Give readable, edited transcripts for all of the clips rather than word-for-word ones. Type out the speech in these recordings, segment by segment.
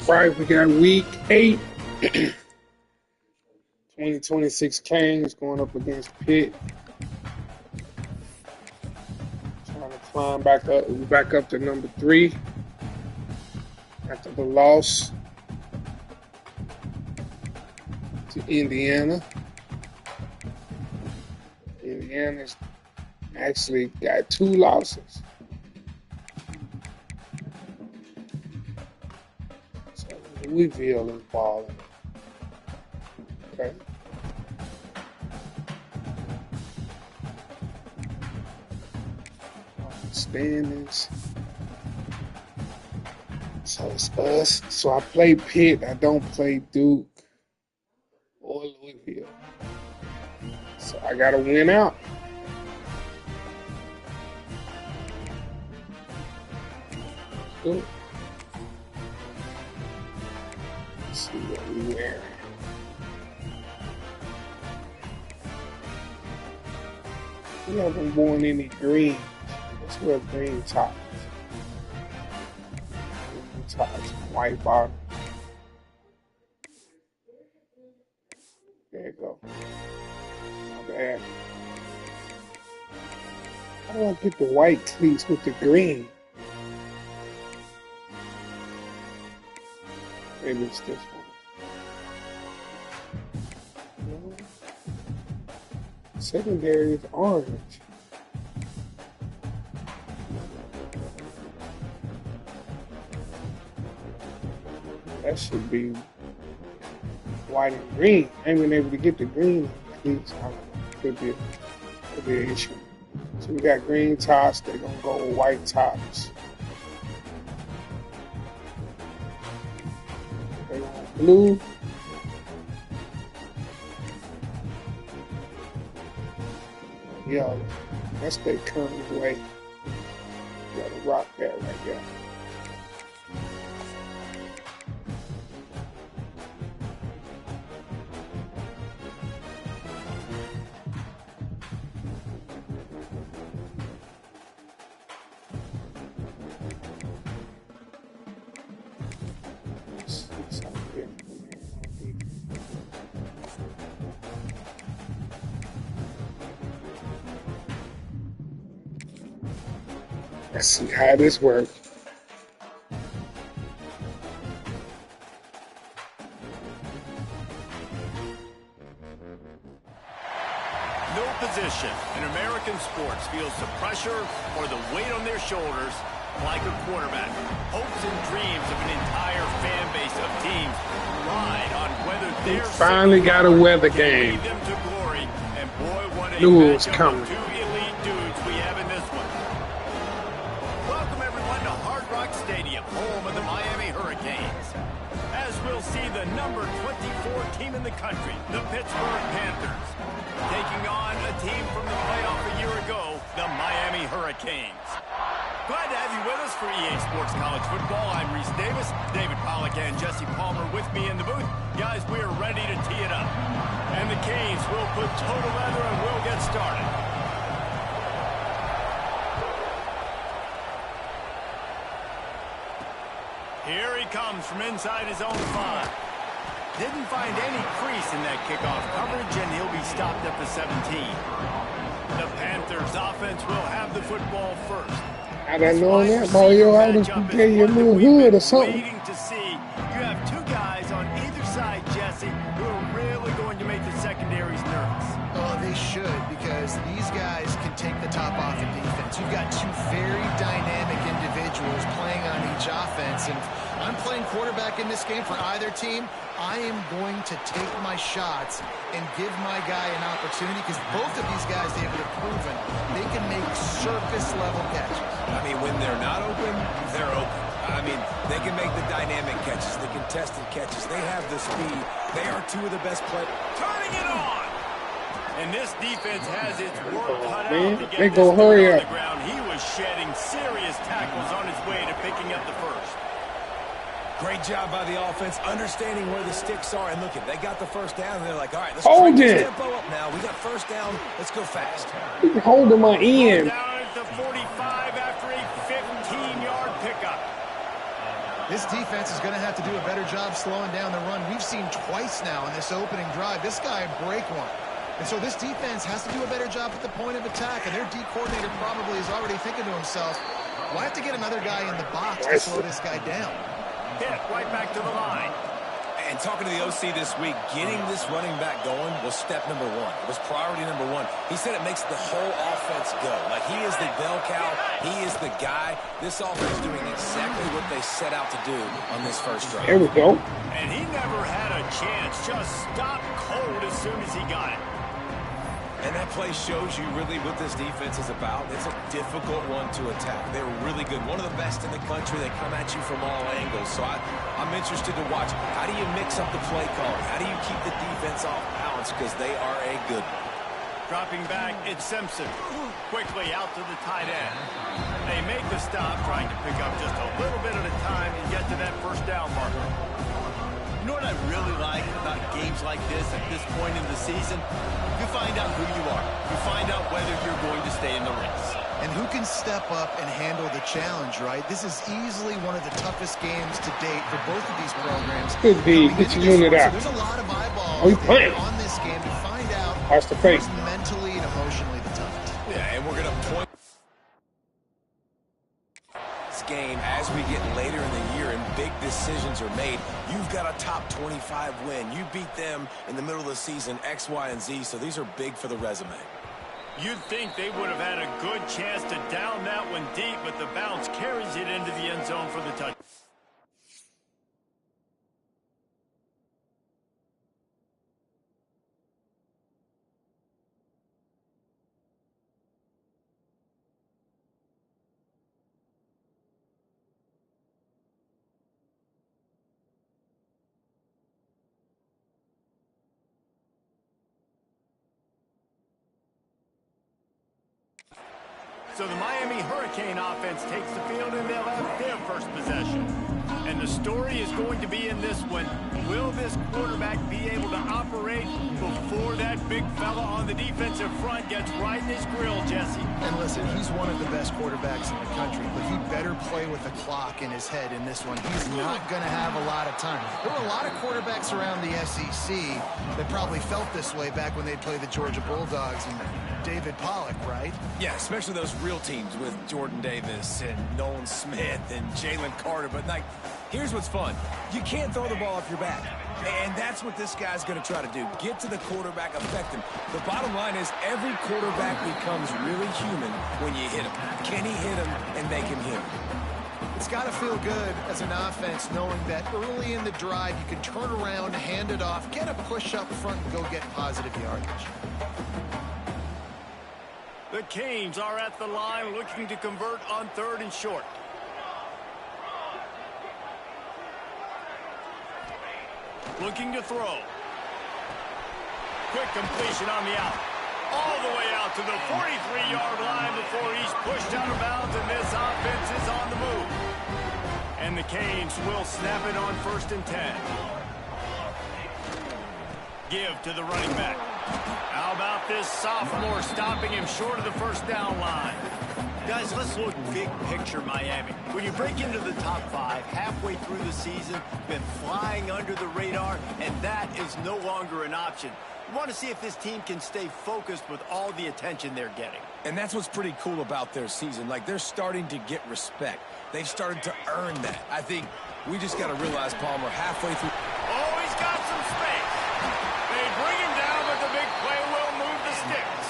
Right, we got week 8. 2026 Canes going up against Pitt. Trying to climb back up to number 3 after the loss to Indiana. Indiana's actually got 2 losses. So Louisville is balling. Okay. Standings. So it's us. So I play Pitt. I don't play Duke or Louisville. So I gotta win out. Let's see what we wear. We haven't worn any green. Let's wear green tops. Green tops, white bottom. There you go. Not bad. How do I get the white cleats with the green? Maybe it's this one. No. Secondary is orange. That should be white and green. I ain't been able to get the green cleats. Could be an issue. So we got green tops. They're gonna go with white tops. They want blue. Yeah, that's their current way. You gotta rock that right there. Let's see how this works. No position in American sports feels the pressure or the weight on their shoulders like a quarterback. Hopes and dreams of an entire fan base of teams ride on whether they're finally got a weather game. Them to glory. And boy, what a Knew it was matchup coming. of 2 elite dudes we have in this one. Welcome everyone to Hard Rock Stadium, home of the Miami Hurricanes. As we'll see the number 24 team in the country, the Pittsburgh Panthers, taking on a team from the playoff a year ago, the Miami Hurricanes. Glad to have you with us for EA Sports College Football. I'm Reese Davis, David Pollack and Jesse Palmer with me in the booth. Guys, we are ready to tee it up. And the Canes will put total leather and we'll get started. Here he comes from inside his own 5. Didn't find any crease in that kickoff coverage, and he'll be stopped at the 17. The Panthers offense will have the football first. Had I known that, Mario, I would have gave you a little hood or something. Waiting to see. You have 2 guys on either side, Jesse, who are really going to make the secondaries nervous. Oh, they should, because these guys can take the top off in defense. You've got 2 very dynamic individuals playing on each offense, and I'm playing quarterback in this game for either team. I am going to take my shots and give my guy an opportunity, because both of these guys, David, have proven they can make surface-level catches. I mean, when they're not open, they're open. I mean, they can make the dynamic catches, the contested catches. They have the speed. They are 2 of the best players. Turning it on! And this defense has its work cut out to get They this go dude hurry on up. the ground. He was shedding serious tackles on his way to picking up the first. Great job by the offense, understanding where the sticks are. And look, they got the first down, and they're like, all right, let's Hold crank this it. tempo up now. We got first down. Let's go fast. He's holding my end. Down at the 45 after a 15-yard pickup. This defense is going to have to do a better job slowing down the run. We've seen twice now in this opening drive. This guy break one. And so this defense has to do a better job at the point of attack. And their D coordinator probably is already thinking to himself, well, I have to get another guy in the box to slow this guy down. Pitt right back to the line. And talking to the OC this week, getting this running back going was step number one. It was priority number one. He said it makes the whole offense go. Like, he is the bell cow. He is the guy. This offense is doing exactly what they set out to do on this first drive. There we go. And he never had a chance. Just stopped cold as soon as he got it. And that play shows you really what this defense is about. It's a difficult one to attack. They're really good. One of the best in the country. They come at you from all angles. So I'm interested to watch. How do you mix up the play calling? How do you keep the defense off balance? Because they are a good one. Dropping back, it's Simpson. Quickly out to the tight end. They make the stop, trying to pick up just a little bit at a time and get to that first down marker. You know what I really like about games like this at this point in the season? You find out who you are. You find out whether you're going to stay in the race. And who can step up and handle the challenge, right? This is easily one of the toughest games to date for both of these programs. Good D. Get your unit out. There's a lot of eyeballs Oh, you playing on this game to find out Watch the face. who's mentally and emotionally the toughest. Yeah, and we're going to point this game as we get later in the year and big decisions are made. You've got a top 25 win. You beat them in the middle of the season, X, Y, and Z, so these are big for the resume. You'd think they would have had a good chance to down that one deep, but the bounce carries it into the end zone for the touchdown. So the Miami Hurricane offense takes the field and they'll have their first possession. And the story is going to be in this one. Will this quarterback be able to operate before that big fella on the defensive front gets right in his grill, Jesse? And listen, he's one of the best quarterbacks in the country, but he better play with the clock in his head in this one. He's not going to have a lot of time. There were a lot of quarterbacks around the SEC that probably felt this way back when they played the Georgia Bulldogs and David Pollock, right? Yeah, especially those real teams with Jordan Davis and Nolan Smith and Jalen Carter. But, like, here's what's fun. You can't throw the ball off your back. And that's what this guy's going to try to do. Get to the quarterback, affect him. The bottom line is every quarterback becomes really human when you hit him. Can he hit him and make him human? It's got to feel good as an offense knowing that early in the drive you can turn around, hand it off, get a push up front, and go get positive yardage. The Canes are at the line looking to convert on 3rd and short. Looking to throw. Quick completion on the out. All the way out to the 43-yard line before he's pushed out of bounds, and this offense is on the move. And the Canes will snap it on 1st and 10. Give to the running back. How about this sophomore stopping him short of the first down line? Guys, let's look big picture Miami. When you break into the top 5 halfway through the season, been flying under the radar, and that is no longer an option. You want to see if this team can stay focused with all the attention they're getting. And that's what's pretty cool about their season. Like, they're starting to get respect. They've started to earn that. I think we just got to realize, Palmer, halfway through. Oh, he's got some space. They bring him down, but the big play will move the sticks.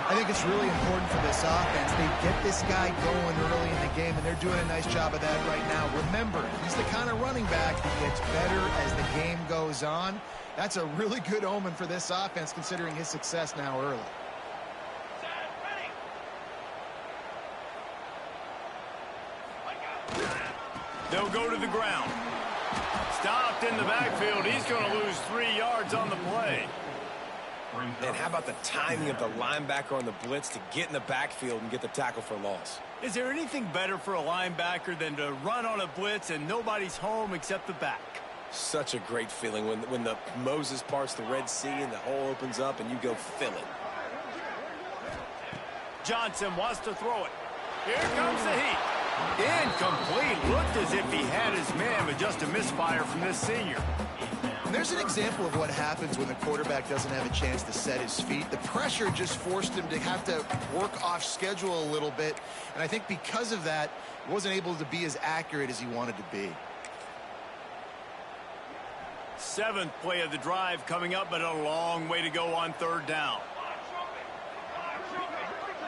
I think it's really important for this offense. They get this guy going early in the game, and they're doing a nice job of that right now. Remember, he's the kind of running back that gets better as the game goes on. That's a really good omen for this offense, considering his success now early. They'll go to the ground. Stopped in the backfield. He's going to lose 3 yards on the play. And how about the timing of the linebacker on the blitz to get in the backfield and get the tackle for loss? Is there anything better for a linebacker than to run on a blitz and nobody's home except the back? Such a great feeling when the Moses parts the Red Sea and the hole opens up and you go fill it. Johnson wants to throw it. Here comes the heat. Incomplete. Looked as if he had his man, but just a misfire from this senior. There's an example of what happens when the quarterback doesn't have a chance to set his feet. The pressure just forced him to have to work off schedule a little bit. And I think because of that, he wasn't able to be as accurate as he wanted to be. 7th play of the drive coming up, but a long way to go on 3rd down.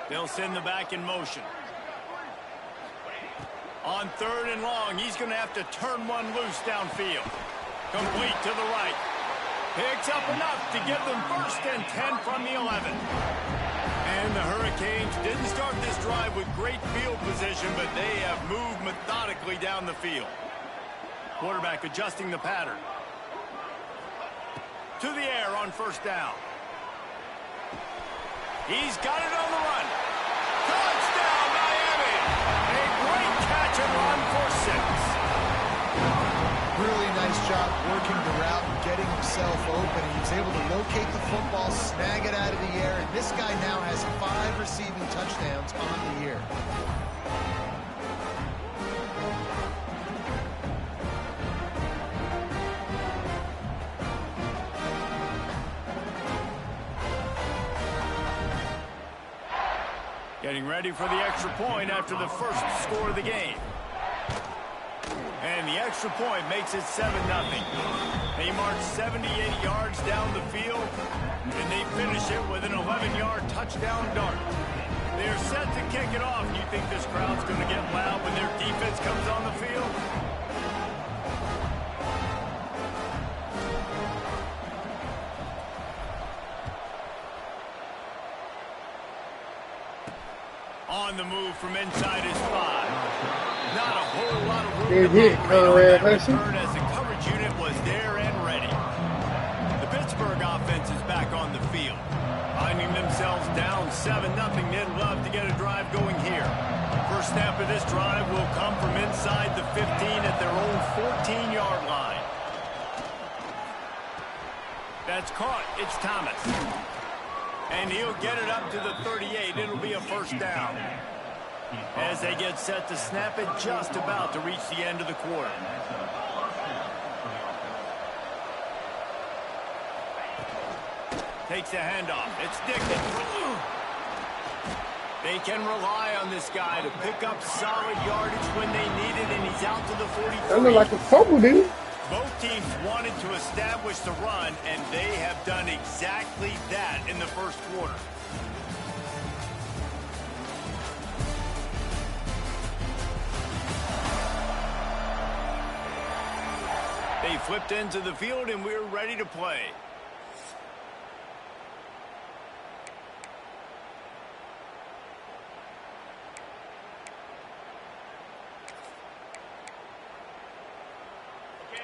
They'll send the back in motion. On 3rd and long, he's going to have to turn one loose downfield. Complete to the right. Picks up enough to give them 1st and 10 from the 11. And the Hurricanes didn't start this drive with great field position, but they have moved methodically down the field. Quarterback adjusting the pattern. To the air on 1st down. He's got it on the run. Touchdown, Miami! A great catch and run for 6. Really nice job working the route and getting himself open. He was able to locate the football, snag it out of the air, and this guy now has 5 receiving touchdowns on the year. Getting ready for the extra point after the 1st score of the game. And the extra point makes it 7-0. They march 78 yards down the field, and they finish it with an 11-yard touchdown dart. They're set to kick it off. You think this crowd's going to get loud when their defense comes on the field? On the move from inside his 5. Not a whole lot of room to operate on that return as the coverage unit was there and ready. The Pittsburgh offense is back on the field. Finding themselves down 7-0, they'd love to get a drive going here. First snap of this drive will come from inside the 15 at their own 14-yard line. That's caught. It's Thomas. And he'll get it up to the 38. It'll be a 1st down. As they get set to snap it, just about to reach the end of the quarter. Takes a handoff. It's Dickens. They can rely on this guy to pick up solid yardage when they need it, and he's out to the 43. That look like a fumble, dude. Both teams wanted to establish the run, and they have done exactly that in the 1st quarter. They flipped into the field, and we're ready to play.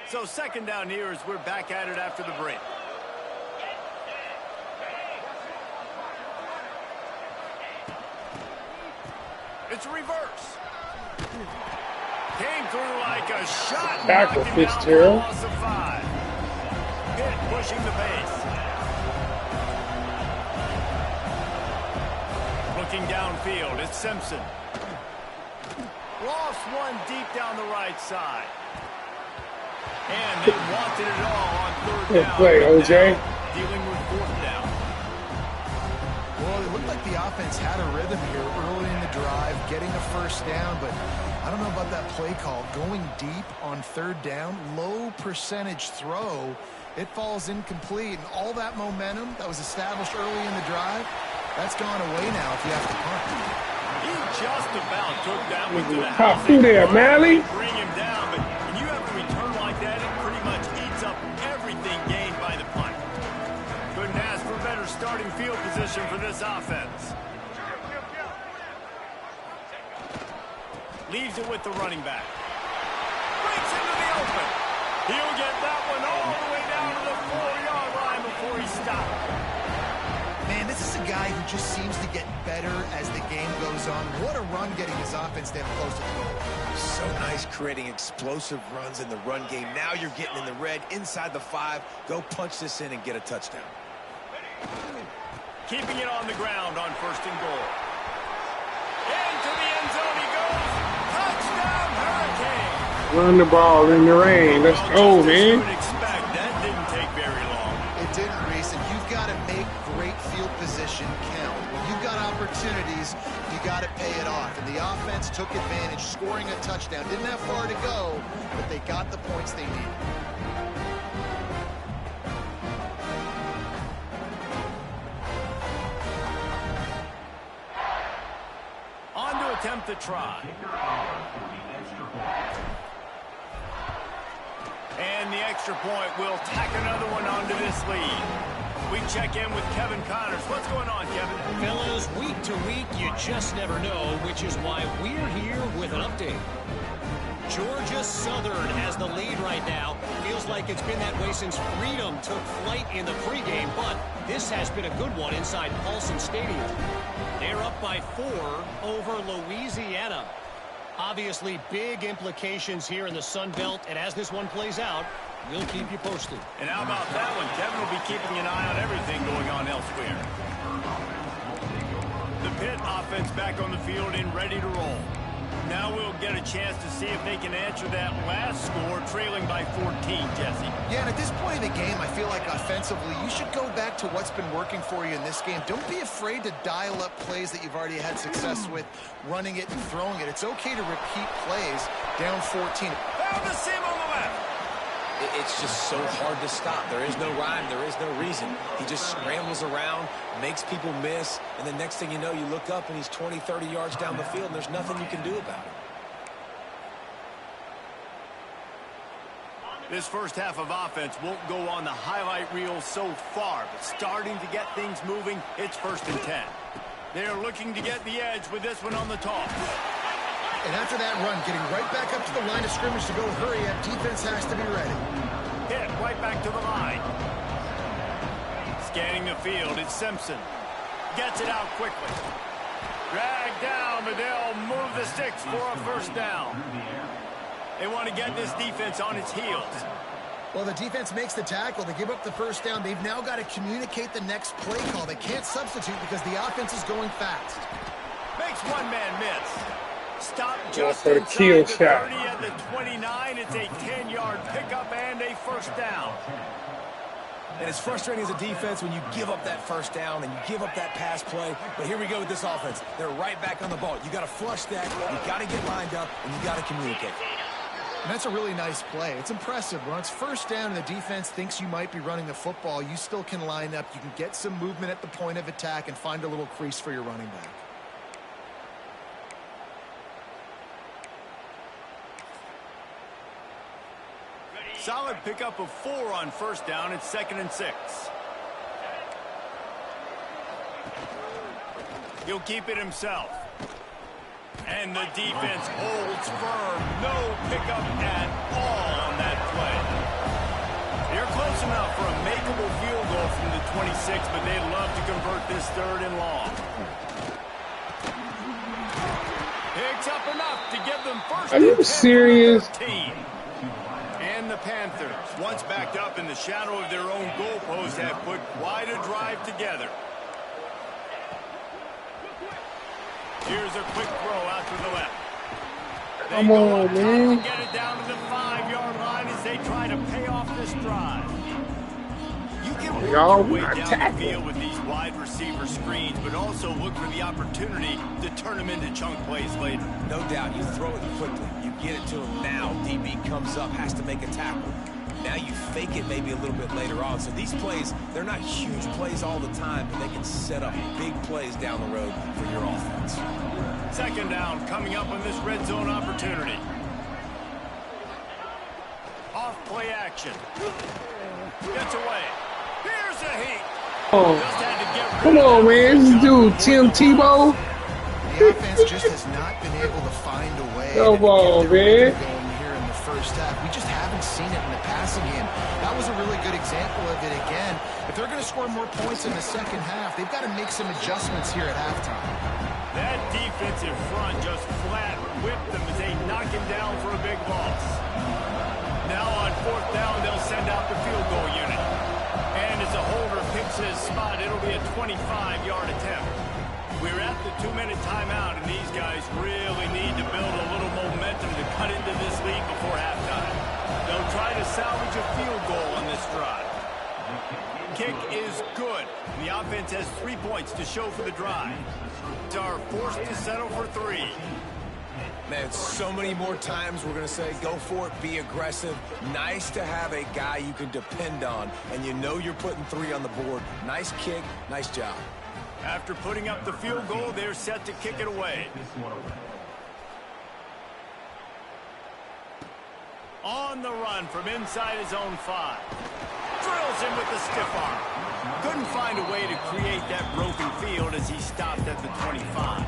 So 2nd down here as we're back at it after the break. It's a reverse. Came through like a shot. Tackle, Fitzgerald. Loss of 5. Pitt pushing the pace. Looking downfield, it's Simpson. Lost one deep down the right side. And they wanted it all on 3rd down. Good play, OJ. Dealing with 4th down. Well, it looked like the offense had a rhythm here early in the drive, getting a 1st down, but I don't know about that play call. Going deep on 3rd down, low percentage throw, it falls incomplete, and all that momentum that was established early in the drive, that's gone away now if you have to punt. He just about took that one to the Top house. two there, Malley. Bring him down, but when you have to return like that, it pretty much eats up everything gained by the punt. Couldn't ask for better starting field position for this offense. Leaves it with the running back. Breaks into the open. He'll get that one all the way down to the 4-yard line before he stopped. Man, this is a guy who just seems to get better as the game goes on. What a run getting his offense down close to the goal. So nice creating explosive runs in the run game. Now you're getting in the red inside the 5. Go punch this in and get a touchdown. Keeping it on the ground on 1st and goal. Into the end zone he goes. Run the ball in the rain. Let's go, Just as you man. would expect, that didn't take very long. It didn't, Reese, and you've got to make great field position count. When you've got opportunities, you got to pay it off. And the offense took advantage, scoring a touchdown. Didn't have far to go, but they got the points they needed. On to attempt the try. And the extra point will tack another one onto this lead. We check in with Kevin Connors. What's going on, Kevin? Fellas, week to week, you just never know, which is why we're here with an update. Georgia Southern has the lead right now. Feels like it's been that way since Freedom took flight in the pregame, but this has been a good one inside Paulson Stadium. They're up by 4 over Louisiana. Obviously, big implications here in the Sun Belt, and as this one plays out, we'll keep you posted. And how about that one? Kevin will be keeping an eye on everything going on elsewhere. The Pitt offense back on the field and ready to roll. Now we'll get a chance to see if they can answer that last score, trailing by 14, Jesse. Yeah, and at this point in the game, I feel like offensively, you should go back to what's been working for you in this game. Don't be afraid to dial up plays that you've already had success with, running it and throwing it. It's okay to repeat plays down 14. Found the seam on the left. It's just so hard to stop. There is no rhyme. There is no reason. He just scrambles around, makes people miss, and the next thing you know, you look up and he's 20, 30 yards down the field, and there's nothing you can do about it. This first half of offense won't go on the highlight reel so far, but starting to get things moving, it's 1st and 10. They're looking to get the edge with this one on the toss. And after that run, getting right back up to the line of scrimmage to go hurry up, defense has to be ready. Hit right back to the line. Scanning the field, it's Simpson. Gets it out quickly. Dragged down, but they'll move the sticks for a first down. They want to get this defense on its heels. Well, the defense makes the tackle. They give up the first down. They've now got to communicate the next play call. They can't substitute because the offense is going fast. Makes one man miss. Stop Yeah, just for the inside kill the shot. 30 at the 29. It's a 10-yard pickup and a first down. And it's frustrating as a defense when you give up that first down and you give up that pass play. But here we go with this offense. They're right back on the ball. You got to flush that. You got to get lined up, and you got to communicate. And that's a really nice play. It's impressive. When it's first down and the defense thinks you might be running the football, you still can line up. You can get some movement at the point of attack and find a little crease for your running back. Solid pickup of 4 on first down. It's 2nd and 6. He'll keep it himself. And the defense holds firm. No pickup at all on that play. They're close enough for a makeable field goal from the 26, but they'd love to convert this 3rd and long. Picks up enough to give them first. Are you serious? And the Panthers, once backed up in the shadow of their own goalpost, have put quite a drive together. Here's a quick throw out to the left. Come on, man. Get it down to the 5-yard line as they try to pay off this drive. You can work Y'all your way not down the tackling. field with these wide receiver screens, but also look for the opportunity to turn them into chunk plays later. No doubt, you throw it quickly. You get it to him now. DB comes up, has to make a tackle. Now you fake it maybe a little bit later on. So these plays, they're not huge plays all the time, but they can set up big plays down the road for your offense. 2nd down coming up on this red zone opportunity. Off play action. Gets away. Here's a heat. Oh, Just had to get rid come of on, that. man. This dude, Tim Tebow. The offense just has not been able to find a way Come to on, get their man. rhythm going here in the first half. We just haven't seen it in the passing game. That was a really good example of it again. If they're going to score more points in the second half, they've got to make some adjustments here at halftime. That defensive front just flat whipped them as they knock him down for a big loss. Now on 4th down, they'll send out the field goal unit. And as a holder picks his spot, it'll be a 25-yard attempt. We're at the 2-minute timeout, and these guys really need to build a little momentum to cut into this lead before halftime. salvage a field goal on this drive. Kick is good. The offense has 3 points to show for the drive. They are forced to settle for 3. Man, so many more times we're going to say, go for it, be aggressive. Nice to have a guy you can depend on, and you know you're putting 3 on the board. Nice kick, nice job. After putting up the field goal, they're set to kick it away. On the run from inside his own 5. Drills him with the stiff arm. Couldn't find a way to create that broken field as he stopped at the 25.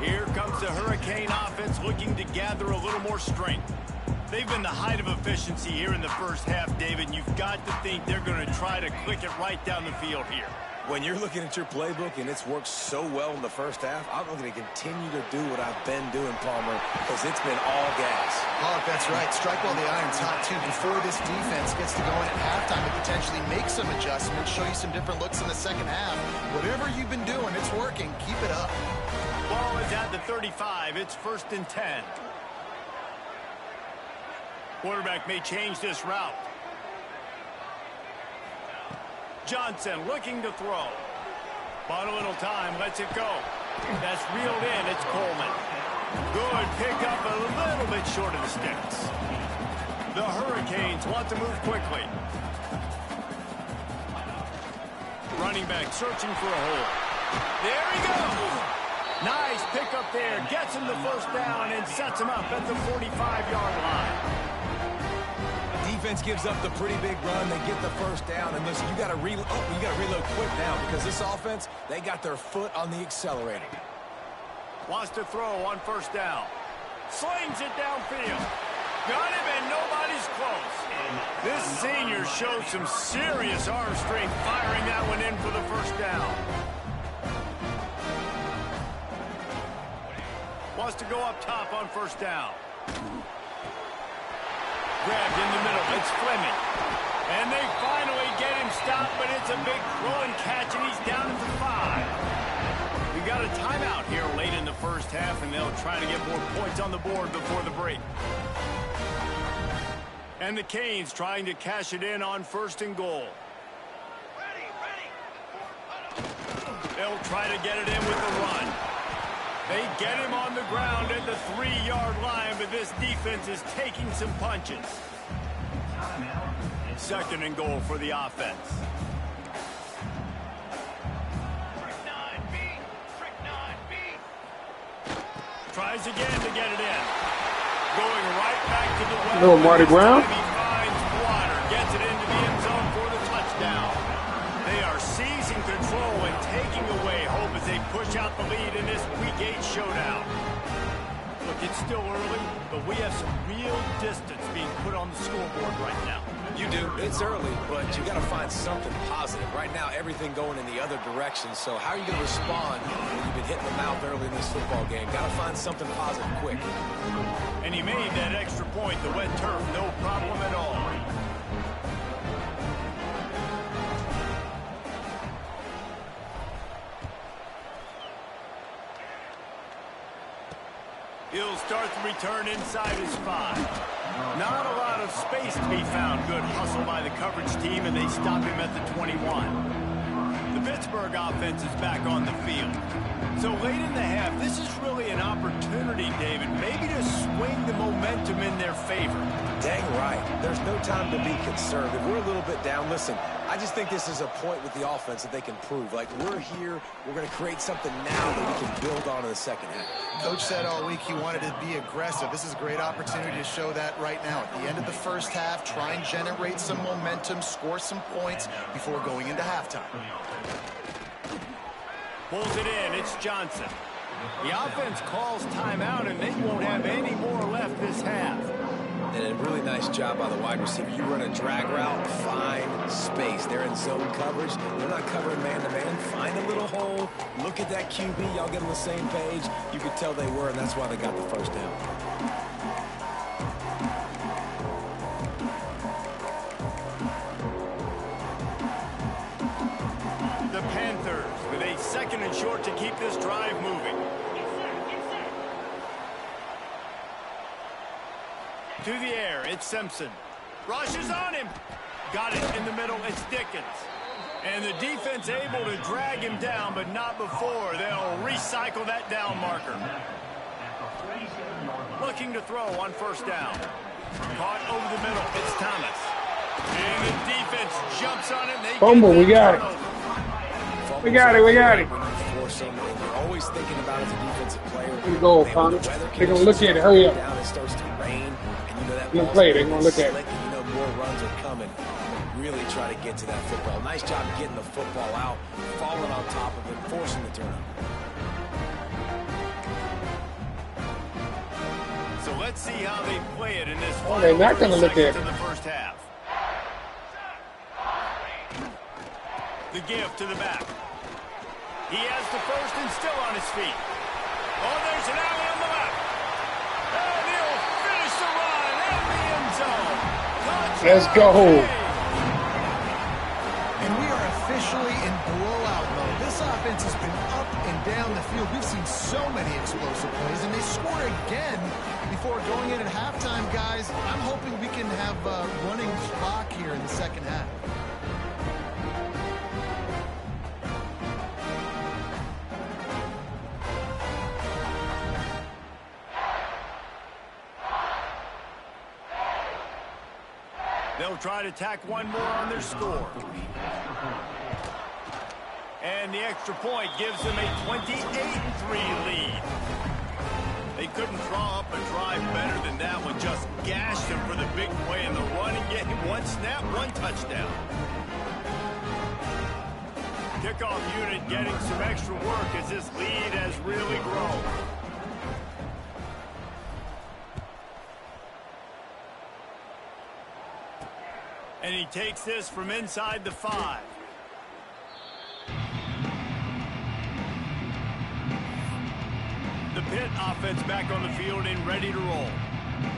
Here comes the Hurricane offense looking to gather a little more strength. They've been the height of efficiency here in the first half, David, and you've got to think they're going to try to click it right down the field here. When you're looking at your playbook and it's worked so well in the first half, I'm going to continue to do what I've been doing, Palmer, because it's been all gas. Oh, that's right. Strike while the iron's hot, too. Before this defense gets to going at halftime and potentially make some adjustments, show you some different looks in the second half. Whatever you've been doing, it's working. Keep it up. Ball is at the 35. It's 1st and 10. Quarterback may change this route. Johnson looking to throw. Bought a little time, lets it go. That's reeled in, it's Coleman. Good pickup, a little bit short of the sticks. The Hurricanes want to move quickly. Running back searching for a hole. There he goes! Nice pickup there, gets him the first down and sets him up at the 45-yard line. Defense gives up the pretty big run. They get the first down. And listen, you got to reload quick now because this offense, they got their foot on the accelerator. Wants to throw on 1st down. Slings it downfield. Got him and nobody's close. This senior shows some serious arm strength firing that one in for the 1st down. Wants to go up top on 1st down. Grabbed in the middle. It's Fleming. And they finally get him stopped, but it's a big throw and catch, and he's down at the 5. We got a timeout here late in the first half, and they'll try to get more points on the board before the break. And the Canes trying to cash it in on 1st and goal. They'll try to get it in with the run. They get him on the ground at the 3-yard line, but this defense is taking some punches. 2nd and goal for the offense. Tries again to get it in. Going right back to the well. Little Marty Brown. He finds water, gets it into the end zone for the touchdown. They are seizing control and taking away hope as they push out the lead in this Week 8 showdown. Look, it's still early, but we have some real distance being put on the scoreboard right now. You do. It's early, but you got to find something positive. Right now, everything going in the other direction. So how are you going to respond when you've been hitting the mouth early in this football game? Got to find something positive quick. And he made that extra point, the wet turf, no problem at all. He'll start the return inside his 5. Not a lot of space to be found. Good hustle by the coverage team, and they stop him at the 21. The Pittsburgh offense is back on the field. So late in the half, this is really an opportunity, David, maybe to swing the momentum in their favor. Dang right. There's no time to be concerned. If we're a little bit down, listen, I just think this is a point with the offense that they can prove. Like, we're here, we're going to create something now that we can build on in the second half. Coach said all week he wanted to be aggressive. This is a great opportunity to show that right now. At the end of the first half, try and generate some momentum, score some points before going into halftime. Pulls it in. It's Johnson. The offense calls timeout, and they won't have any more left this half. And a really nice job by the wide receiver. You run a drag route, find space. They're in zone coverage. They're not covering man-to-man. Find a little hole. Look at that QB. Y'all get on the same page. You could tell they were, and that's why they got the first down. The Panthers with a 2nd and short to keep this drive moving. To the air, it's Simpson. Rushes on him. Got it in the middle. It's Dickens. And the defense able to drag him down, but not before. They'll recycle that down marker. Looking to throw on first down. Caught over the middle. It's Thomas. And the defense jumps on him. They Fumble, we got it. We got it, we got it. You're always thinking about it as a defensive player. Good goal, Thomas. They're going to look at it. Hurry up. It starts to rain, and you know that They're going to play it. They're going to look at it. You know more runs are coming. Really try to get to that football. Nice job getting the football out, falling on top of it, forcing the turnover. So let's see how they play it in this Oh, they're not going to look at it. in the first half. The give to the back. He has the first and still on his feet. Oh, there's an alley on the left. And he'll finish the run in the end zone. Touchdown. Let's go. And we are officially in blowout mode. This offense has been up and down the field. We've seen so many explosive plays, and they score again before going in at halftime, guys. I'm hoping we can have a running clock here in the second half. They'll try to tack one more on their score. And the extra point gives them a 28-3 lead. They couldn't draw up a drive better than that one. Just gashed them for the big play in the running game. One snap, one touchdown. Kickoff unit getting some extra work as this lead has really grown. And he takes this from inside the 5. The Pitt offense back on the field and ready to roll.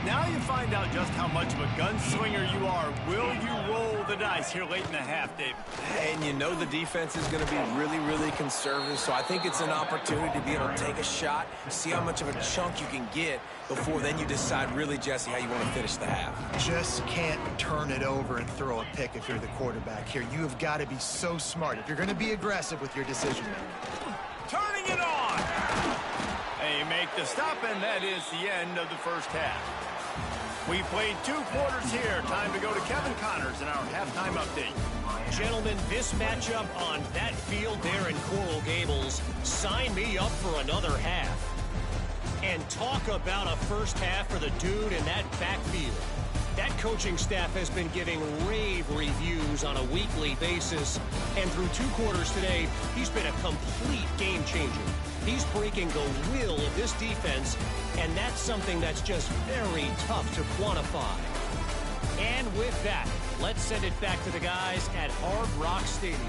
Now you find out just how much of a gunslinger you are. Will you roll the dice here late in the half, Dave? And you know the defense is going to be really, really conservative, so I think it's an opportunity to be able to take a shot, see how much of a chunk you can get before then you decide really, Jesse, how you want to finish the half. Just can't turn it over and throw a pick if you're the quarterback here. You have got to be so smart if you're going to be aggressive with your decision-making. Turning it on! They make the stop, and that is the end of the first half. We played 2 quarters here. Time to go to Kevin Connors in our halftime update. Gentlemen, this matchup on that field there in Coral Gables, sign me up for another half. And talk about a first half for the dude in that backfield. That coaching staff has been giving rave reviews on a weekly basis. And through 2 quarters today, he's been a complete game changer. He's breaking the will of this defense, and that's something that's just very tough to quantify. And with that, let's send it back to the guys at Hard Rock Stadium.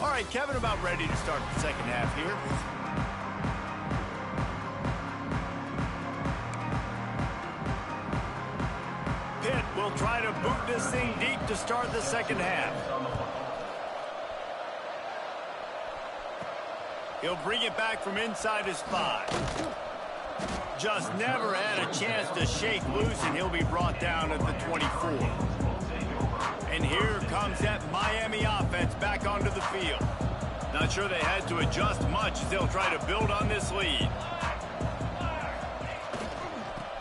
All right, Kevin, about ready to start the second half here. Pitt will try to boot this thing deep to start the second half. He'll bring it back from inside his 5. Just never had a chance to shake loose, and he'll be brought down at the 24. And here comes that Miami offense back onto the field. Not sure they had to adjust much as they'll try to build on this lead.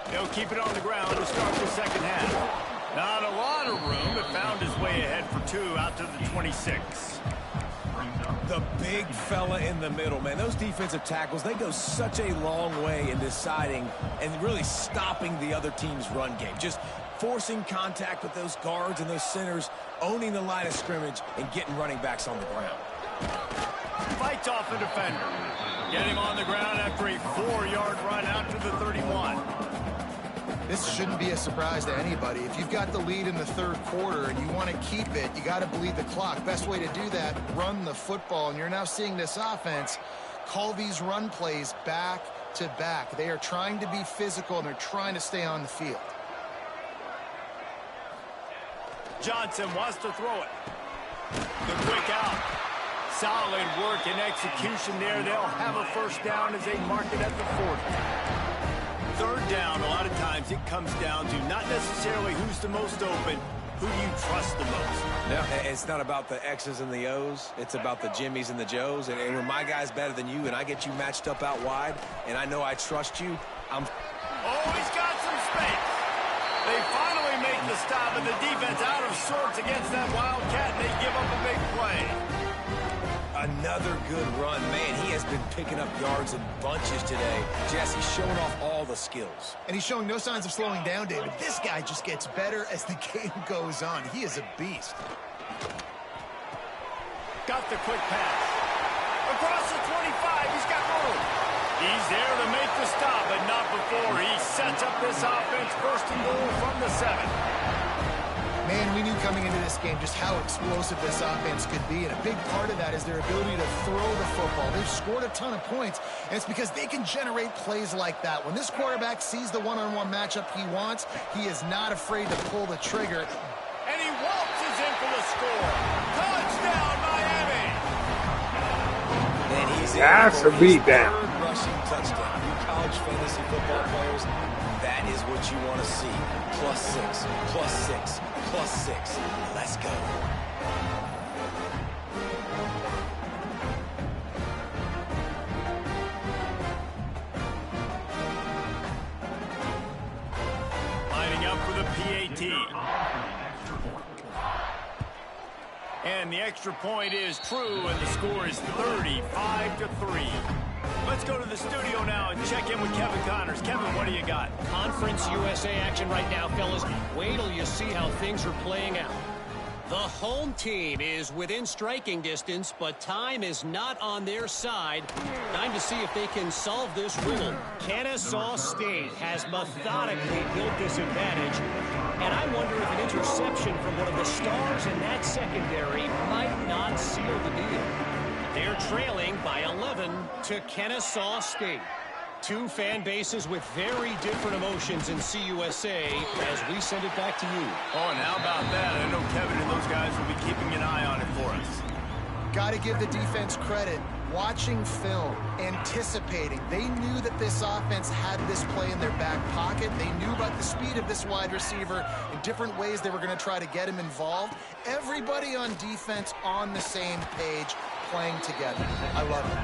They'll keep it on the ground to start the second half. Not a lot of room, but found his way ahead for 2 out to the 26. The big fella in the middle, man. Those defensive tackles, they go such a long way in deciding and really stopping the other team's run game. Just forcing contact with those guards and those centers, owning the line of scrimmage, and getting running backs on the ground. Fights off a defender. Get him on the ground after a 4-yard run out to the 31. This shouldn't be a surprise to anybody. If you've got the lead in the 3rd quarter and you want to keep it, you got to bleed the clock. Best way to do that, run the football. And you're now seeing this offense call these run plays back to back. They are trying to be physical, and they're trying to stay on the field. Johnson wants to throw it. The quick out. Solid work and execution there. They'll have a first down as they mark it at the 40. Third down, a lot of times it comes down to not necessarily who's the most open, who do you trust the most. No, it's not about the X's and the O's. It's about the Jimmies and the Joes. And when my guy's better than you and I get you matched up out wide and I know I trust you, Oh, he's got some space. They finally make the stop, and the defense out of sorts against that Wildcat, and they give up a big play. Another good run. Man, he has been picking up yards in bunches today. Jesse showing off all the skills. And he's showing no signs of slowing down, David. This guy just gets better as the game goes on. He is a beast. Got the quick pass. Across the 25, he's got room. He's there to make the stop, but not before he sets up this offense first and goal from the 7. Man, we knew coming into this game just how explosive this offense could be, and a big part of that is their ability to throw the football. They've scored a ton of points, and it's because they can generate plays like that. When this quarterback sees the one-on-one matchup he wants, he is not afraid to pull the trigger. And he waltzes in for the score. Touchdown, Miami! And he's That's a beatdown. Third rushing touchdown. You college fantasy football players, that is what you want to see. +6, +6, +6. Let's go. Lining up for the PAT. And the extra point is true, and the score is 35-3. Let's go to the studio now and check in with Kevin Connors. Kevin, what do you got? Conference USA action right now, fellas. Wait till you see how things are playing out. The home team is within striking distance, but time is not on their side. Time to see if they can solve this riddle. Kennesaw State has methodically built this advantage, and I wonder if an interception from one of the stars in that secondary might not seal the deal. They're trailing by 11 to Kennesaw State. Two fan bases with very different emotions in CUSA as we send it back to you. Oh, and how about that? I know Kevin and those guys will be keeping an eye on it for us. Got to give the defense credit. Watching film, anticipating. They knew that this offense had this play in their back pocket. They knew about the speed of this wide receiver in different ways they were going to try to get him involved. Everybody on defense on the same page, playing together. I love it.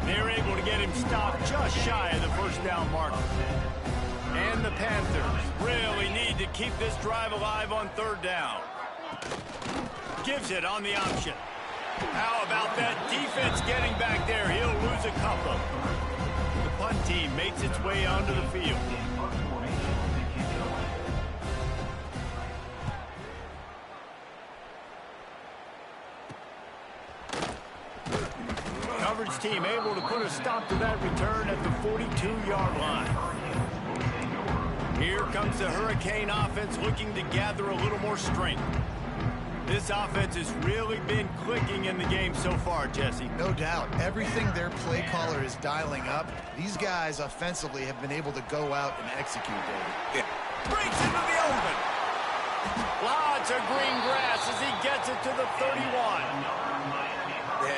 They're able to get him stopped just shy of the first down marker. And the Panthers really need to keep this drive alive on third down. Gives it on the option. How about that defense getting back there? He'll lose a couple. The punt team makes its way onto the field. Coverage team able to put a stop to that return at the 42-yard line. Here comes the Hurricane offense looking to gather a little more strength. This offense has really been clicking in the game so far, Jesse. No doubt. Everything their play caller is dialing up, these guys offensively have been able to go out and execute, David. Yeah. Breaks into the open. Lots of green grass as he gets it to the 31.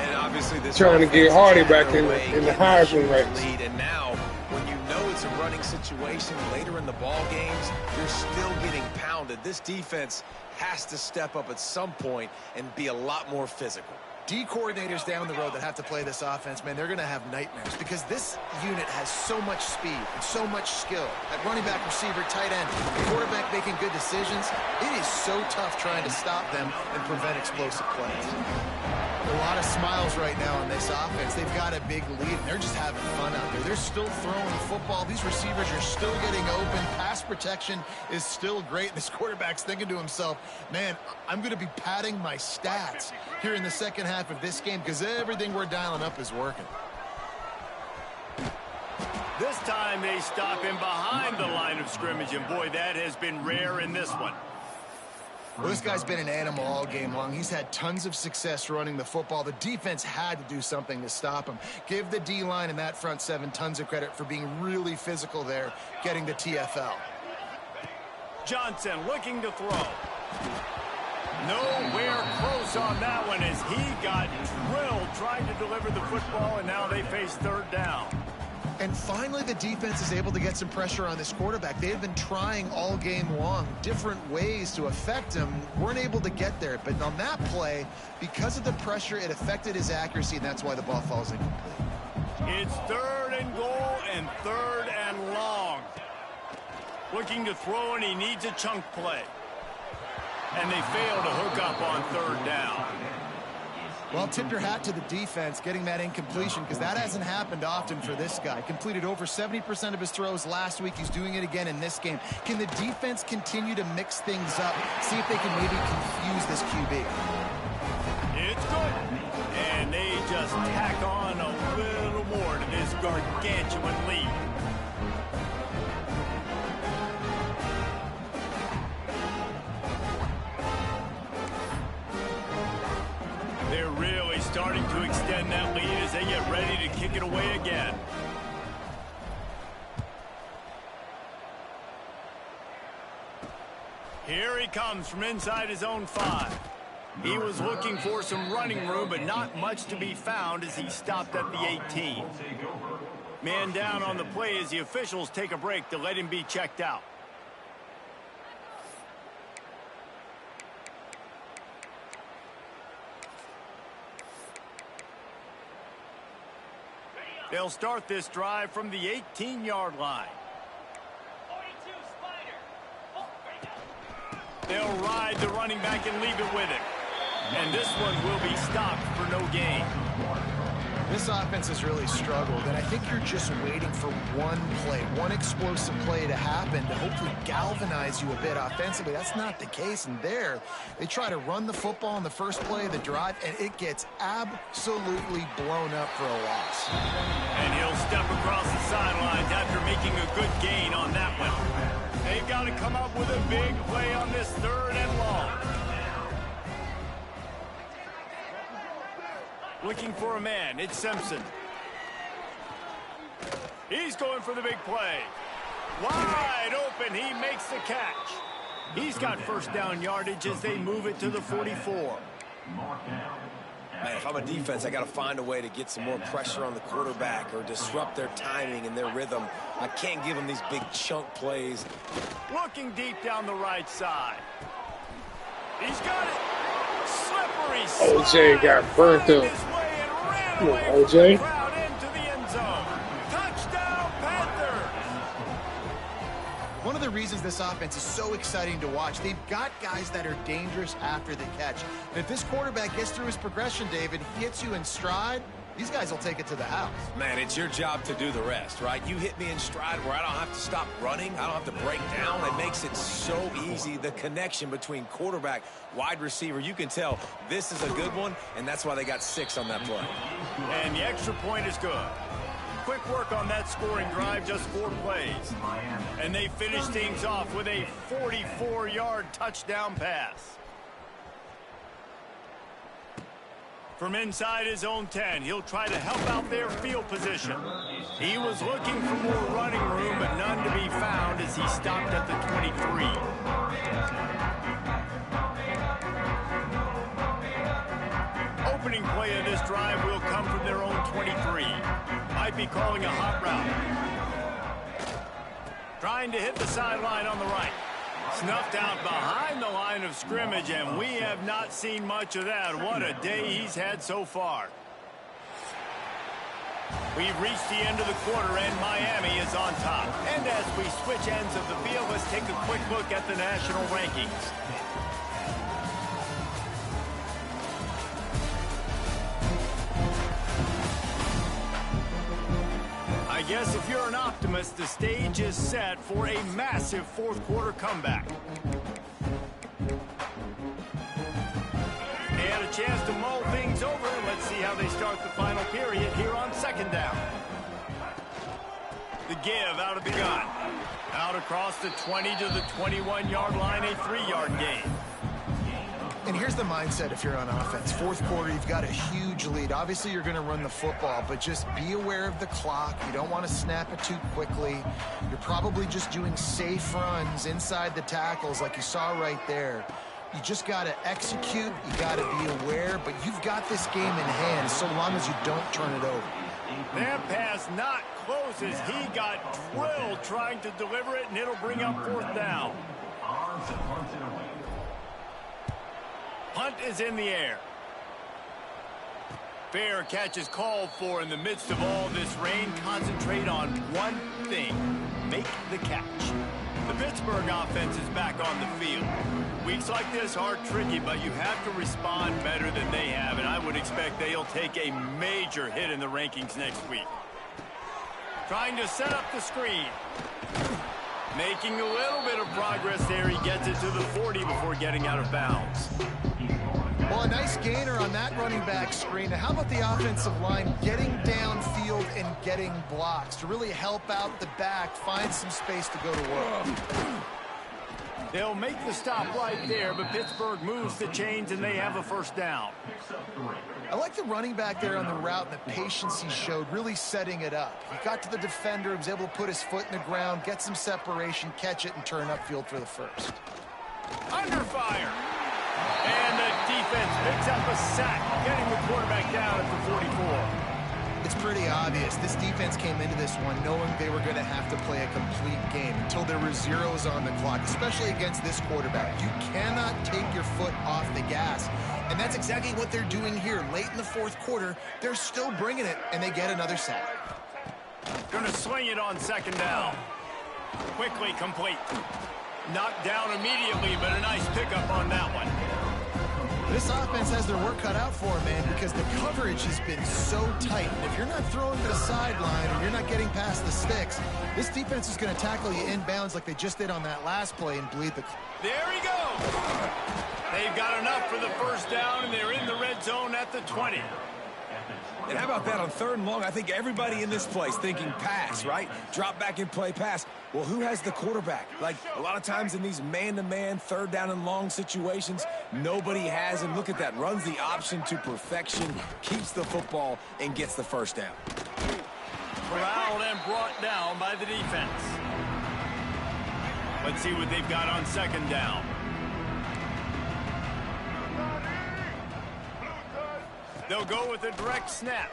And obviously this trying to get Hardy back in the Heisman race. Lead, and now, when you know it's a running situation later in the ball games, you're still getting pounded. This defense has to step up at some point and be a lot more physical. D coordinators down the road that have to play this offense, man, they're going to have nightmares because this unit has so much speed and so much skill. At running back, receiver, tight end, quarterback making good decisions, it is so tough trying to stop them and prevent explosive plays. A lot of smiles right now on this offense. They've got a big lead, and they're just having fun out there. They're still throwing the football. These receivers are still getting open. Pass protection is still great. This quarterback's thinking to himself, man, I'm going to be padding my stats here in the second half of this game because everything we're dialing up is working. This time they stop him behind the line of scrimmage, and boy, that has been rare in this one. Well, this guy's been an animal all game long. He's had tons of success running the football. The defense had to do something to stop him. Give the D-line and that front seven tons of credit for being really physical there, getting the TFL. Johnson looking to throw. Nowhere close on that one as he got drilled trying to deliver the football, and now they face third down. And finally, the defense is able to get some pressure on this quarterback. They've been trying all game long different ways to affect him. Weren't able to get there. But on that play, because of the pressure, it affected his accuracy, and that's why the ball falls incomplete. It's third and goal and third and long. Looking to throw, and he needs a chunk play. And they fail to hook up on third down. Well, tip your hat to the defense getting that incompletion, because that hasn't happened often for this guy. Completed over 70% of his throws last week. He's doing it again in this game. Can the defense continue to mix things up? See if they can maybe confuse this QB. It's good. And they just tack on a little more to this gargantuan lead. They're really starting to extend that lead as they get ready to kick it away again. Here he comes from inside his own 5. He was looking for some running room, but not much to be found as he stopped at the 18. Man down on the play as the officials take a break to let him be checked out. They'll start this drive from the 18-yard line. They'll ride the running back and leave it with him. And this one will be stopped for no gain. This offense has really struggled, and I think you're just waiting for one play, one explosive play to happen to hopefully galvanize you a bit offensively. That's not the case, and there they try to run the football in the first play of the drive, and it gets absolutely blown up for a loss. And he'll step across the sidelines after making a good gain on that one. They've got to come up with a big play on this third and long. Looking for a man, it's Simpson. He's going for the big play. Wide open, he makes the catch. He's got first down yardage as they move it to the 44. Man, if I'm a defense, I got to find a way to get some more pressure on the quarterback or disrupt their timing and their rhythm. I can't give them these big chunk plays. Looking deep down the right side. He's got it. Slippery. OJ got burnt up. Come on, OJ. Crowd into the end zone. Touchdown, Panthers. One of the reasons this offense is so exciting to watch, they've got guys that are dangerous after the catch. And if this quarterback gets through his progression, David, hits you in stride, these guys will take it to the house. Man, it's your job to do the rest, right? You hit me in stride where I don't have to stop running. I don't have to break down. It makes it so easy. The connection between quarterback, wide receiver, you can tell this is a good one, and that's why they got 6 on that play. And the extra point is good. Quick work on that scoring drive, just 4 plays. And they finish things off with a 44-yard touchdown pass. From inside his own 10, he'll try to help out their field position. He was looking for more running room, but none to be found as he stopped at the 23. Opening play of this drive will come from their own 23. Might be calling a hot route. Trying to hit the sideline on the right. Snuffed out behind the line of scrimmage, and we have not seen much of that. What a day he's had so far. We've reached the end of the quarter, and Miami is on top. And as we switch ends of the field, let's take a quick look at the national rankings. I guess if you're an optimist, the stage is set for a massive fourth quarter comeback. They had a chance to mull things over. Let's see how they start the final period here on second down. The give out of the gun. Out across the 20 to the 21-yard line, a 3-yard gain. And here's the mindset if you're on offense. Fourth quarter, you've got a huge lead. Obviously, you're going to run the football, but just be aware of the clock. You don't want to snap it too quickly. You're probably just doing safe runs inside the tackles like you saw right there. You just got to execute. You got to be aware, but you've got this game in hand so long as you don't turn it over. That pass not close as he got drilled trying to deliver it, and it'll bring up 4th down. Punt is in the air. Fair catch is called for in the midst of all this rain. Concentrate on one thing. Make the catch. The Pittsburgh offense is back on the field. Weeks like this are tricky, but you have to respond better than they have, and I would expect they'll take a major hit in the rankings next week. Trying to set up the screen. Making a little bit of progress there. He gets it to the 40 before getting out of bounds. Well, a nice gainer on that running back screen. Now, how about the offensive line getting downfield and getting blocks to really help out the back, find some space to go to work? They'll make the stop right there, but Pittsburgh moves the chains and they have a 1st down. I like the running back there on the route and the patience he showed, really setting it up. He got to the defender, he was able to put his foot in the ground, get some separation, catch it, and turn upfield for the 1st. Under fire. And the defense picks up a sack, getting the quarterback down at the 44. It's pretty obvious. This defense came into this one knowing they were going to have to play a complete game until there were zeros on the clock, especially against this quarterback. You cannot take your foot off the gas. And that's exactly what they're doing here. Late in the 4th quarter, they're still bringing it, and they get another sack. Gonna swing it on 2nd down. Quickly complete. Knocked down immediately, but a nice pickup on that one. This offense has their work cut out for them, man, because the coverage has been so tight. And if you're not throwing to the sideline or you're not getting past the sticks, this defense is going to tackle you inbounds like they just did on that last play and bleed the... There he goes. They've got enough for the 1st down, and they're in the red zone at the 20. And how about that on 3rd and long? I think everybody in this place thinking pass, right? Drop back and play pass. Well, who has the quarterback? Like, a lot of times in these man-to-man, 3rd down and long situations, nobody has him. Look at that. Runs the option to perfection, keeps the football, and gets the 1st down. Corralled and brought down by the defense. Let's see what they've got on 2nd down. They'll go with a direct snap.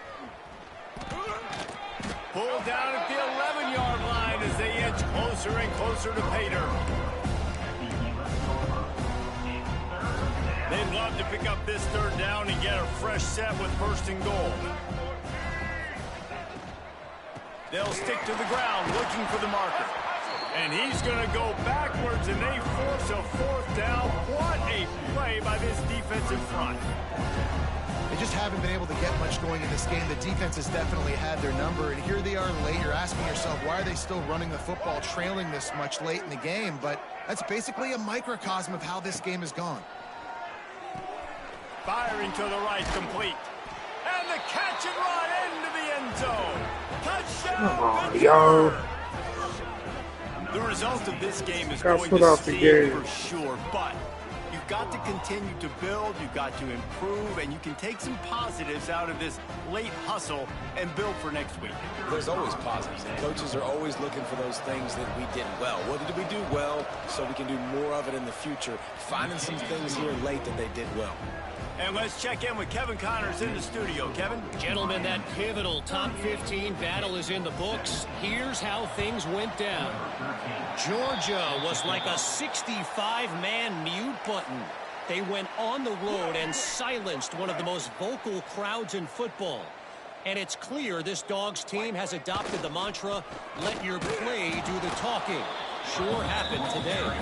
Pulled down at the 11-yard line as they inch closer and closer to pay dirt. They'd love to pick up this 3rd down and get a fresh set with 1st and goal. They'll stick to the ground looking for the marker. And he's going to go backwards, and they force a 4th down. What a play by this defensive front. They just haven't been able to get much going in this game. The defense has definitely had their number, and here they are late. You're asking yourself, why are they still running the football, trailing this much late in the game? But that's basically a microcosm of how this game has gone. Firing to the right, complete. And the catch and run into the end zone. Touchdown, Pittsburgh. The result of this game is going to stay for sure, but you've got to continue to build, you've got to improve, and you can take some positives out of this late hustle and build for next week. There's always positives, and coaches are always looking for those things that we did well. What did we do well so we can do more of it in the future? Finding some things here late that they did well. And let's check in with Kevin Connors in the studio. Kevin? Gentlemen, that pivotal top 15 battle is in the books. Here's how things went down. Georgia was like a 65-man mute button. They went on the road and silenced one of the most vocal crowds in football. And it's clear this Dogs team has adopted the mantra, let your play do the talking. Sure happened today.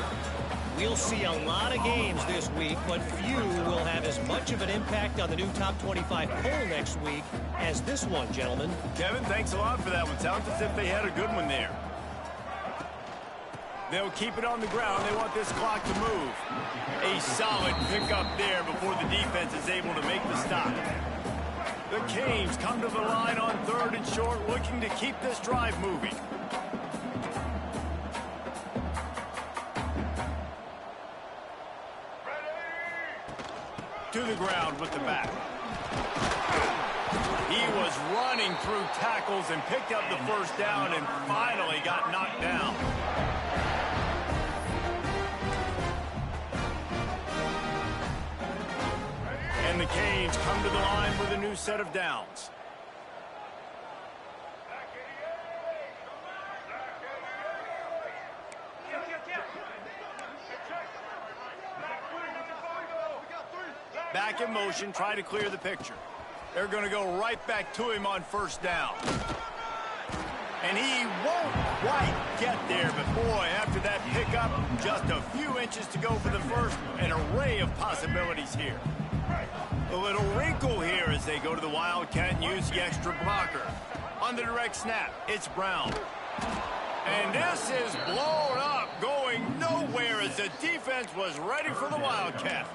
We'll see a lot of games this week, but few will have as much of an impact on the new top 25 poll next week as this one, gentlemen. Kevin, thanks a lot for that one. Sounds as if they had a good one there. They'll keep it on the ground. They want this clock to move. A solid pickup there before the defense is able to make the stop. The Canes come to the line on 3rd and short, looking to keep this drive moving. To the ground with the back. He was running through tackles and picked up the 1st down and finally got knocked down. And the Canes come to the line with a new set of downs. Back in motion, try to clear the picture. They're going to go right back to him on first down. And he won't quite get there, but boy, after that pickup, just a few inches to go for the first. An array of possibilities here. A little wrinkle here as they go to the Wildcat and use the extra blocker. On the direct snap, it's Brown. And this is blown up, going nowhere as the defense was ready for the Wildcat.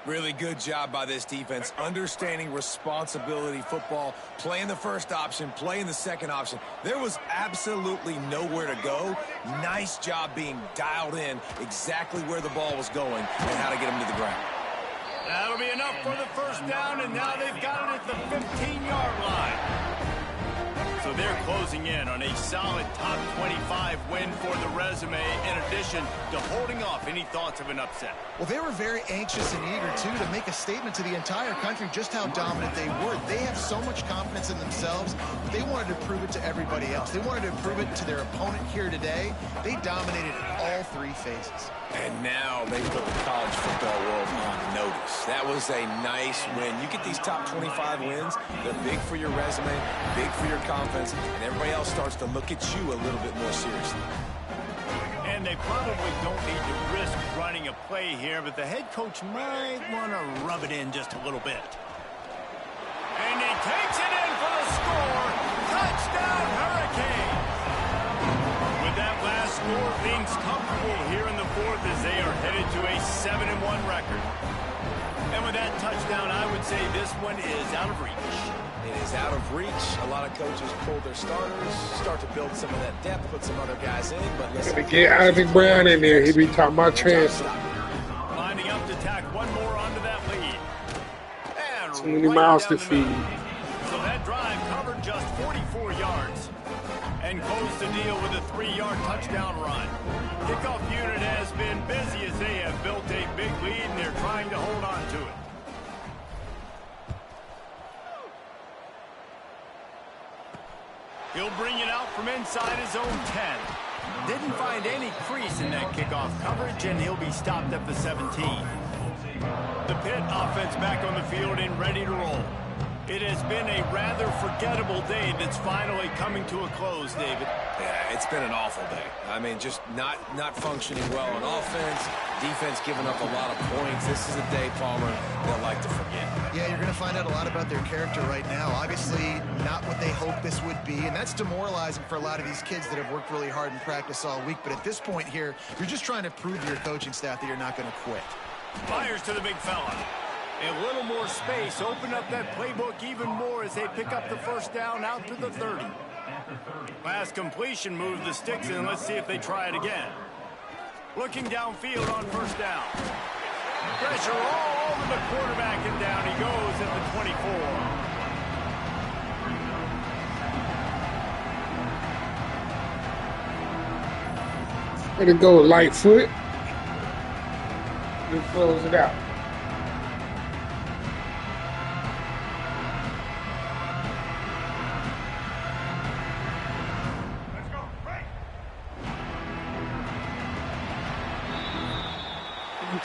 Really good job by this defense, understanding responsibility football, playing the first option, playing the second option. There was absolutely nowhere to go. Nice job being dialed in exactly where the ball was going and how to get him to the ground. That'll be enough for the first down, and now they've got it at the 15-yard line. So they're closing in on a solid top 25 win for the resume, in addition to holding off any thoughts of an upset. Well, they were very anxious and eager, too, to make a statement to the entire country just how dominant they were. They have so much confidence in themselves, but they wanted to prove it to everybody else. They wanted to prove it to their opponent here today. They dominated all three phases. And now they put the college football world on notice. That was a nice win. You get these top 25 wins, they're big for your resume, big for your confidence, and everybody else starts to look at you a little bit more seriously. And they probably don't need to risk running a play here, but the head coach might want to rub it in just a little bit. And he takes it in for the score. Touchdown, Hurricanes! With that last score, things comfortable here in the fourth as they are headed to a 7-1 record. And with that touchdown, I would say this one is out of reach. It is out of reach. A lot of coaches pull their starters, start to build some of that depth, put some other guys in. But listen, Gotta get Isaac Brown in there. He be talking about transfer. Lining up to tack one more onto that lead. And Too many miles to feed. So that drive covered just 44 yards. And closed the deal with a 3-yard touchdown run. Kickoff unit has been busy as they have built a big lead, and they're trying to hold on to it. He'll bring it out from inside his own 10. Didn't find any crease in that kickoff coverage, and he'll be stopped at the 17. The Pitt offense back on the field and ready to roll. It has been a rather forgettable day that's finally coming to a close, David. Yeah, it's been an awful day. I mean, just not functioning well on offense, defense giving up a lot of points. This is a day, Palmer, they'll like to forget. Yeah, you're going to find out a lot about their character right now. Obviously, not what they hoped this would be, and that's demoralizing for a lot of these kids that have worked really hard in practice all week. But at this point here, you're just trying to prove to your coaching staff that you're not going to quit. Fires to the big fella. A little more space, open up that playbook even more as they pick up the first down out to the 30. Last completion moved the sticks in. Let's see if they try it again. Looking downfield on first down. Pressure all over the quarterback, and down he goes at the 24. Way to go, Lightfoot. Just close it out.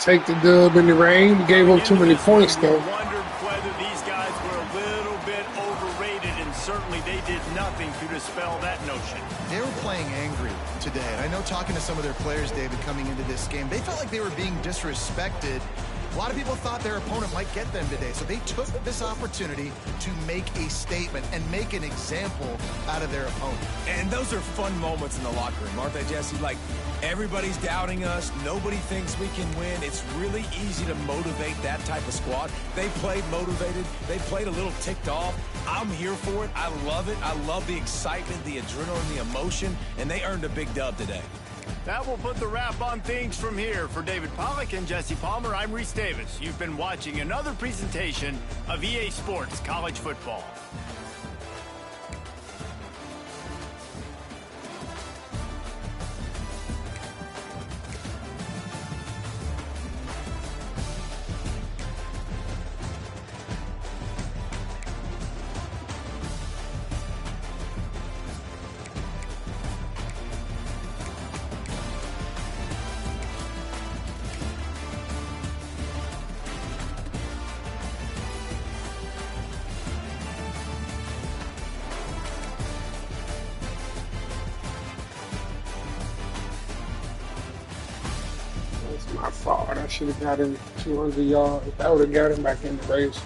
Take the dub in the rain. We gave up too many points, though. Wondered whether these guys were a little bit overrated, and certainly they did nothing to dispel that notion. They were playing angry today. And I know talking to some of their players, David, coming into this game, they felt like they were being disrespected. A lot of people thought their opponent might get them today, so they took this opportunity to make a statement and make an example out of their opponent. And those are fun moments in the locker room, aren't they, Jesse? Like, everybody's doubting us. Nobody thinks we can win. It's really easy to motivate that type of squad. They played motivated. They played a little ticked off. I'm here for it. I love it. I love the excitement, the adrenaline, the emotion, and they earned a big dub today. That will put the wrap on things from here. For David Pollack and Jesse Palmer, I'm Reese Davis. You've been watching another presentation of EA Sports College Football. My fault. I should have got him 200 yards. If I would have got him back in the race.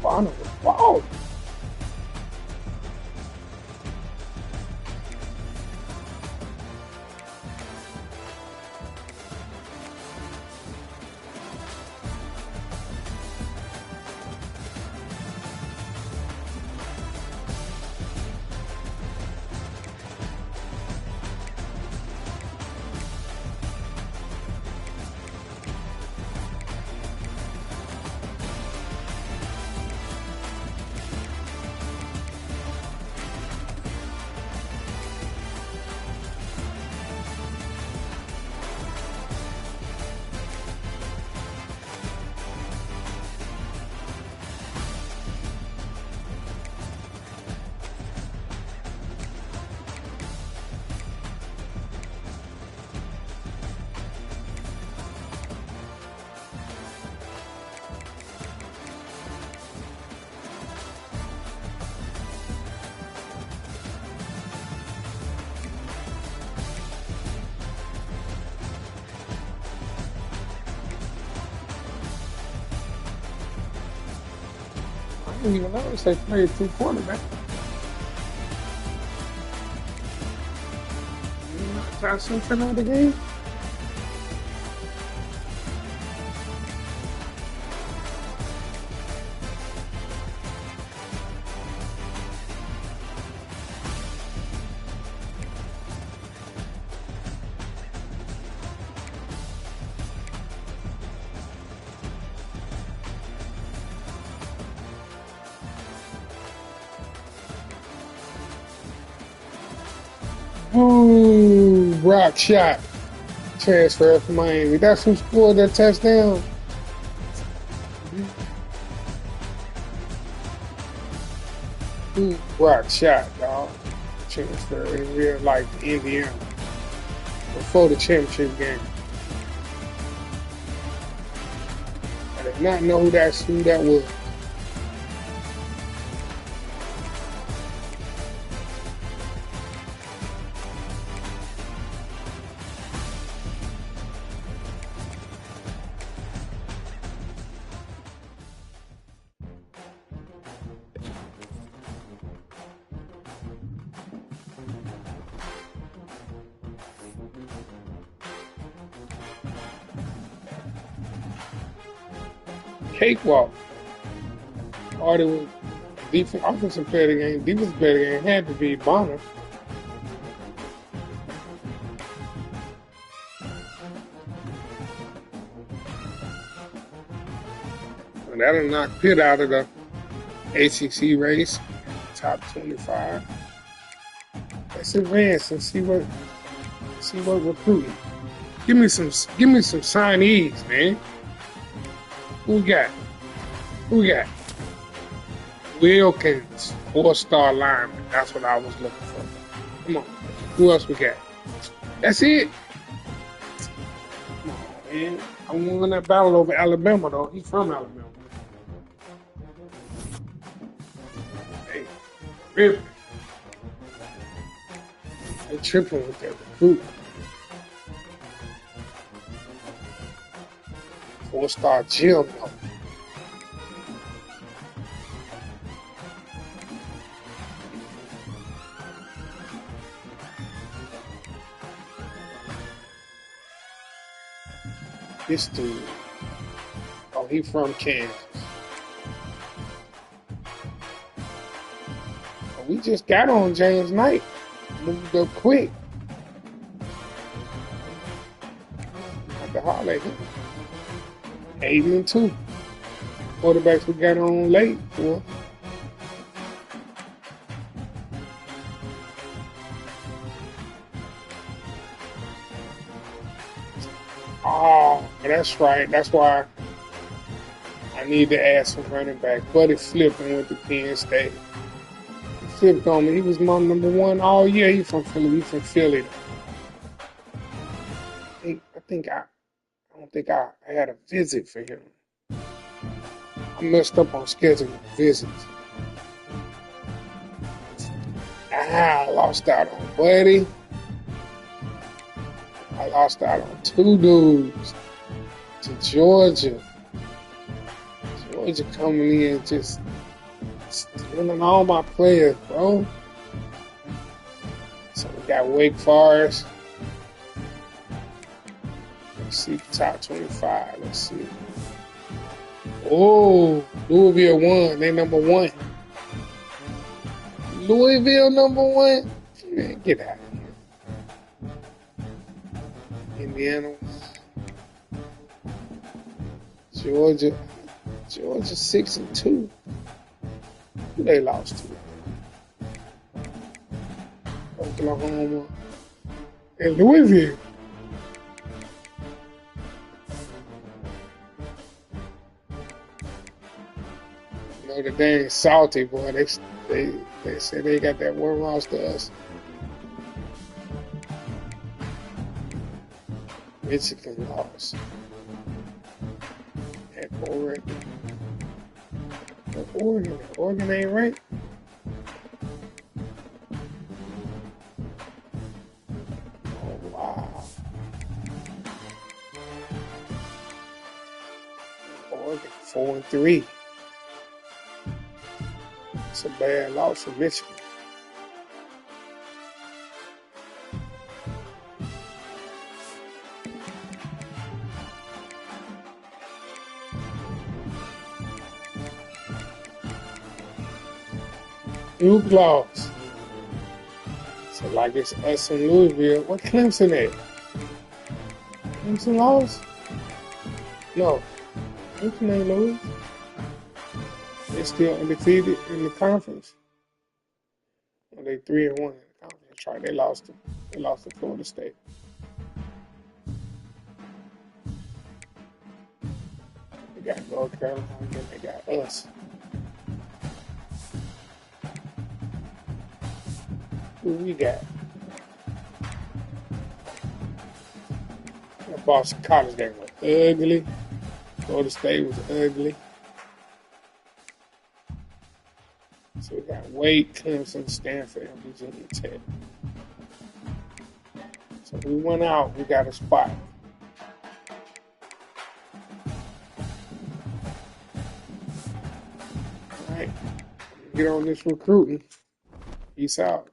Bonner was bald. I didn't even notice they played two quarterbacks. You know, try something out of the game. Ooh, rock shot. Transfer from Miami. That's who scored that touchdown. Ooh, rock shot, dog. Transfer in real life to Indiana before the championship game. I did not know who that was. Cakewalk. Or it was defense, offensive player of the game, defensive player of the game had to be Bonner. And that'll knock Pitt out of the ACC race, top 25. Let's advance and see what recruiting. Give me some signees, man. Who we got? Wilkins, 4-star lineman. That's what I was looking for. Come on. Who else we got? That's it. Come on, man. I won that battle over Alabama, though. He's from Alabama. Hey, really? They tripping with that recruit. 4-star Jim, though. This dude, oh, he from Kansas. We just got on James Knight. Moved up quick. Holla at him. 8-2. Quarterbacks we got on late for. Oh, that's right. That's why I need to add some running back. Buddy flipped and went to Penn State. He flipped on me. He was my number one all year. He from Philly. He from Philly. I don't think I had a visit for him. I messed up on scheduling visits. I lost out on Buddy. I lost out on 2 dudes to Georgia. Georgia coming in just stealing all my players, bro. So we got Wake Forest. Let's see, top 25. Let's see. Oh, Louisville won. They number 1. Louisville number 1? Man, get out of here. Indiana. Georgia 6-2. Who they lost to? Oklahoma and Louisville. Notre Dame salty, boy. They say they got that one loss to us. Michigan lost at Oregon. Oregon ain't ranked. Oh wow. Oregon 4-3. It's a bad loss for Michigan. Duke lost. So like it's us in Louisville. What Clemson at? Clemson lost? No. Clemson ain't lose. They still undefeated in the conference. Well, they 3-1 in the conference. That's right. They lost to Florida State. They got North Carolina and they got us. Who we got? That Boston College game was ugly. Florida State was ugly. So we got Wake, Clemson, Stanford, and Virginia Tech. So we went out, we got a spot. All right, get on this recruiting. Peace out.